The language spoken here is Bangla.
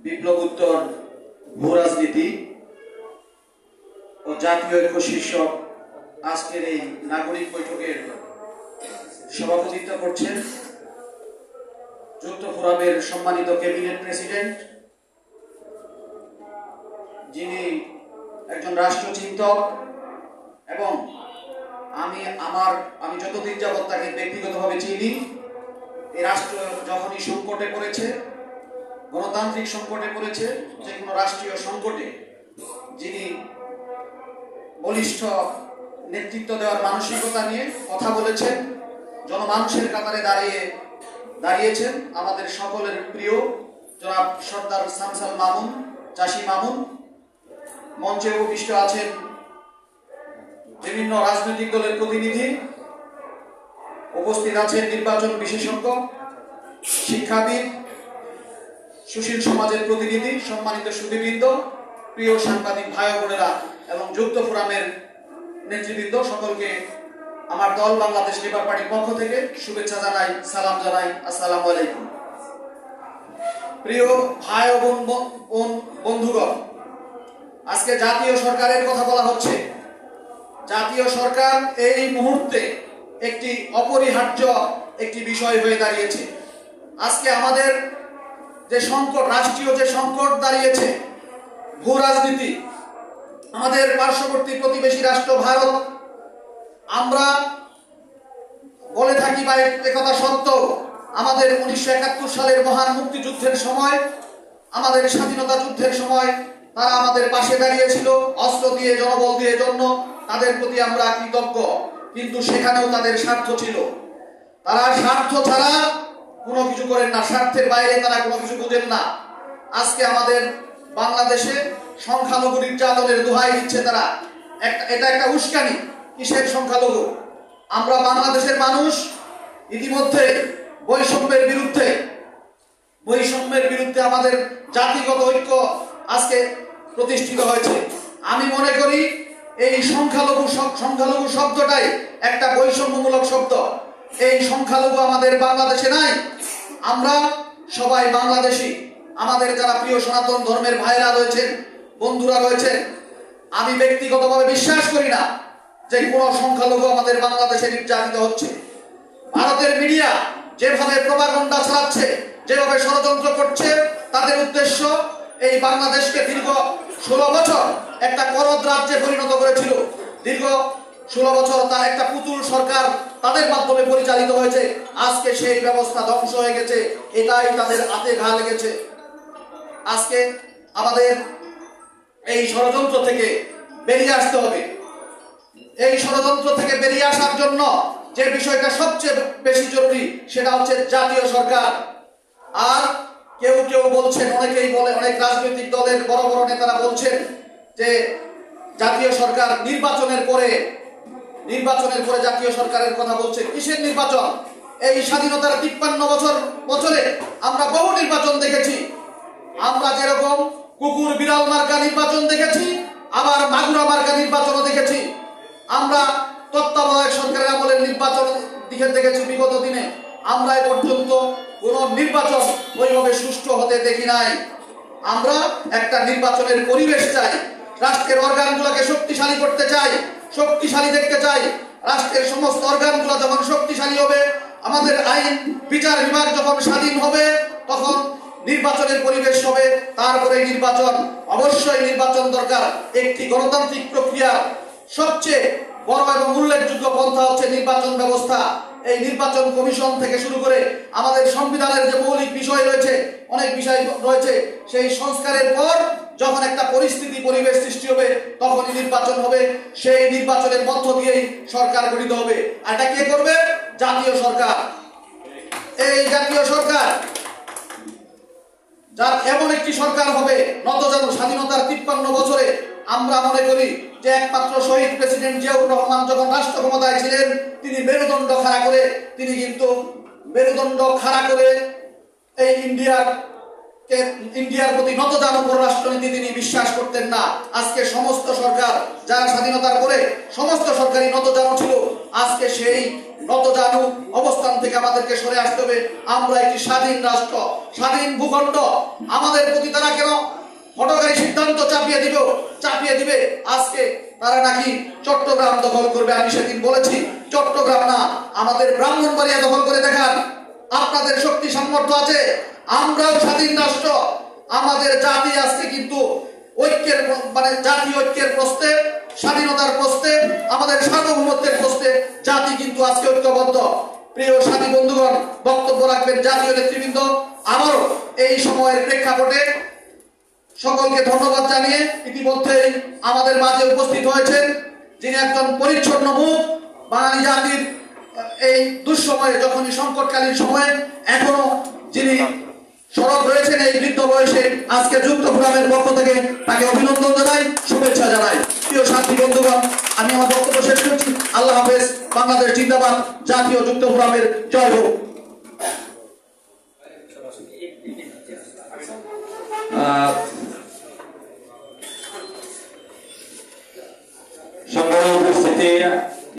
বিপ্লবোত্তর ভূ রাজনীতি ও জাতীয় ঐক্য শীর্ষক আজকের এই নাগরিক বৈঠকের সভাপতিত্ব করছেন যুক্ত ফোরামের সম্মানিত ক্যাবিনেট প্রেসিডেন্ট, যিনি একজন রাষ্ট্রচিন্তক এবং আমি যতদিন যাবৎ তাকে ব্যক্তিগতভাবে চিনি, এই রাষ্ট্র যখনই সংকটে পড়েছে, গণতান্ত্রিক সংকটে পড়েছে, যে কোনো রাষ্ট্রীয় সংকটে যিনি বলিষ্ঠ নেতৃত্ব দেওয়ার মানসিকতা নিয়ে কথা বলেছেন, জনমানুষের কাতারে দাঁড়িয়েছেন আমাদের সকলের প্রিয় জনাব সর্দার শামসাল মামুন, চাষী মামুন। মঞ্চে উপবিষ্ট আছেন বিভিন্ন রাজনৈতিক দলের প্রতিনিধি, উপস্থিত আছেন নির্বাচন বিশেষজ্ঞ, শিক্ষাবিদ, সুশীল সমাজের প্রতিনিধি, সম্মানিত সুধীবৃন্দ, প্রিয় সাংবাদিক ভাই বোনেরা এবং যুক্ত ফোরামের নেতৃবৃন্দ, সকলকে আমার দল বাংলাদেশ লেবার পার্টির পক্ষ থেকে শুভেচ্ছা জানাই, সালাম জানাই। আসসালামু আলাইকুম। প্রিয় ভাই ও বন্ধুগণ, আজকে জাতীয় সরকারের কথা বলা হচ্ছে। জাতীয় সরকার এই মুহূর্তে একটি অপরিহার্য একটি বিষয় হয়ে দাঁড়িয়েছে। আজকে আমাদের যে সংকট, রাষ্ট্রীয় যে সংকট দাঁড়িয়েছে, ভূ রাজনীতি, আমাদের পার্শ্ববর্তী প্রতিবেশী রাষ্ট্র ভারত, আমরা বলে থাকি বা একথা সত্য, আমাদের 1971 সালের মহান মুক্তিযুদ্ধের সময়, আমাদের স্বাধীনতা যুদ্ধের সময় তারা আমাদের পাশে দাঁড়িয়েছিল, অস্ত্র দিয়ে, জনবল দিয়ে, জন্য তাদের প্রতি আমরা কৃতজ্ঞ। কিন্তু সেখানেও তাদের স্বার্থ ছিল। তারা স্বার্থ ছাড়া কোনো কিছু করেন না, স্বার্থের বাইরে তারা কোনো কিছু বুঝেন না। আজকে আমাদের বাংলাদেশে সংখ্যালঘু নির্যাতনের দোহাই দিচ্ছে তারা। এটা একটা উস্কানি। কিসের সংখ্যালঘু? আমরা বাংলাদেশের মানুষ ইতিমধ্যে বৈষম্যের বিরুদ্ধে আমাদের জাতিগত ঐক্য আজকে প্রতিষ্ঠিত হয়েছে। আমি মনে করি এই সংখ্যালঘু শব্দটাই একটা বৈষম্যমূলক শব্দ। এই সংখ্যালঘু আমাদের বাংলাদেশে নাই। আমরা সবাই বাংলাদেশী। আমাদের যারা প্রিয় সনাতন ধর্মের ভাইরা রয়েছেন, বন্ধুরা রয়েছেন, আমি ব্যক্তিগতভাবে বিশ্বাস করি না যে কোনো সংখ্যালঘু আমাদের বাংলাদেশে নির্যাতিত হচ্ছে। ভারতের মিডিয়া যেভাবে প্রপাগান্ডা ছড়াচ্ছে, যেভাবে ষড়যন্ত্র করছে, তাদের উদ্দেশ্য এই বাংলাদেশকে দীর্ঘ 16 বছর একটা করদ রাজ্যে পরিণত করেছিল। দীর্ঘ 16 বছর তার একটা পুতুল সরকার তাদের মাধ্যমে পরিচালিত হয়েছে। আজকে সেই ব্যবস্থা ধ্বংস হয়ে গেছে। এটাই তাদের হাতে ঘা লেগেছে। আজকে আমাদের এই ষড়যন্ত্র থেকে বেরিয়ে আসতে হবে। এই ষড়যন্ত্র থেকে বেরিয়ে আসার জন্য যে বিষয়টা সবচেয়ে বেশি জরুরি, সেটা হচ্ছে জাতীয় সরকার। আর কেউ বলছেন, অনেকেই বলে, অনেক রাজনৈতিক দলের বড় বড় নেতারা বলছেন যে জাতীয় সরকার নির্বাচনের পরে জাতীয় সরকারের কথা বলছে। কিসের নির্বাচন? এই স্বাধীনতার 53 বছরে আমরা বহু নির্বাচন দেখেছি। আমরা যেরকম কুকুর বিড়াল মার্কা নির্বাচন দেখেছি, আবার মাগুরা মার্কা নির্বাচনও দেখেছি। আমরা তত্ত্বাবধায়ক সরকারের আমলের নির্বাচন দেখেছি বিগত দিনে। আমরা এ পর্যন্ত কোন নির্বাচন ওইভাবে সুষ্ঠু হতে দেখি নাই। আমরা একটা নির্বাচনের পরিবেশ চাই। রাষ্ট্রের অর্গানগুলোকে শক্তিশালী করতে চাই, শক্তিশালী দেখতে চাই। রাষ্ট্রের সমস্ত অর্গানগুলো যখন শক্তিশালী হবে, আমাদের আইন বিচার বিভাগ যখন স্বাধীন হবে, তখন নির্বাচনের পরিবেশ হবে। তারপরে নির্বাচন, অবশ্যই নির্বাচন দরকার। একটি গণতান্ত্রিক প্রক্রিয়া সবচেয়ে বড় এবং উল্লেখযোগ্য পন্থা হচ্ছে নির্বাচন ব্যবস্থা। এই নির্বাচন কমিশন থেকে শুরু করে আমাদের সংবিধানের যে মৌলিক বিষয় রয়েছে, অনেক বিষয় রয়েছে, সেই সংস্কারের পর যখন একটা পরিবেশ সৃষ্টি হবে, তখনই নির্বাচন হবে। সেই নির্বাচনের মধ্য দিয়েই সরকার গঠিত হবে। আর এটা কে করবে? জাতীয় সরকার। এই জাতীয় সরকার যার এমন একটি সরকার হবে নতজানু স্বাধীনতার 53 বছরে। আমরা মনে করি যে একমাত্র শহীদ প্রেসিডেন্ট জিয়াউর রহমান যখন রাষ্ট্র ক্ষমতায় ছিলেন, তিনি মেরুদণ্ড খাড়া করে এই ইন্ডিয়ার ইন্ডিয়ার প্রতি নতজানু পররাষ্ট্রনীতি তিনি বিশ্বাস করতেন না। আজকে সমস্ত সরকার যারা স্বাধীনতার পরে সমস্ত সরকারি নতজানু ছিল, আজকে সেই নতজানু অবস্থান থেকে আমাদেরকে সরে আসতে হবে। আমরা একটি স্বাধীন রাষ্ট্র, স্বাধীন ভূখণ্ড, আমাদের প্রতি তারা কেন হঠকারী সিদ্ধান্ত চাপিয়ে দিবে। আজকে তারা নাকি চট্টগ্রাম দখল করবে। আমি সেদিন বলেছি চট্টগ্রাম না, আমাদের ব্রাহ্মণবাড়িয়া দখল করে দেখান, আপনাদের শক্তি সামর্থ্য আছে। আমরাও স্বাধীন রাষ্ট্র, আমাদের জাতি আজকে কিন্তু ঐক্যের জাতীয় ঐক্যের প্রশ্নে, স্বাধীনতার প্রশ্নে, আমাদের সার্বভৌমত্বের প্রশ্নে জাতি কিন্তু আজকে ঐক্যবদ্ধ। প্রিয় সাথী বন্ধুগণ, বক্তব্য রাখবেন জাতীয় নেতৃবৃন্দ। আমারও এই সময়ের প্রেক্ষাপটে সকলকে ধন্যবাদ জানিয়ে ইতিমধ্যে আমাদের মাঝে উপস্থিত হয়েছেন যিনি একজন পরিচ্ছন্ন মুখ, বাঙালি জাতির এই দুঃসময়ে, যখনই সংকটকালীন সময়ে এখনো যিনি সরব রয়েছেন এই বৃদ্ধ বয়সে, আজকে যুক্ত ফোরামের পক্ষ থেকে তাকে অভিনন্দন জানাই, শুভেচ্ছা জানাই। প্রিয় সাথী বন্ধুগণ, আমি আমার বক্তব্য শেষ করছি। আল্লাহ হাফেজ। বাংলাদেশ জিন্দাবাদ। জাতীয় যুক্ত ফোরামের জয় হোক। সংগ্রামী উপস্থিতি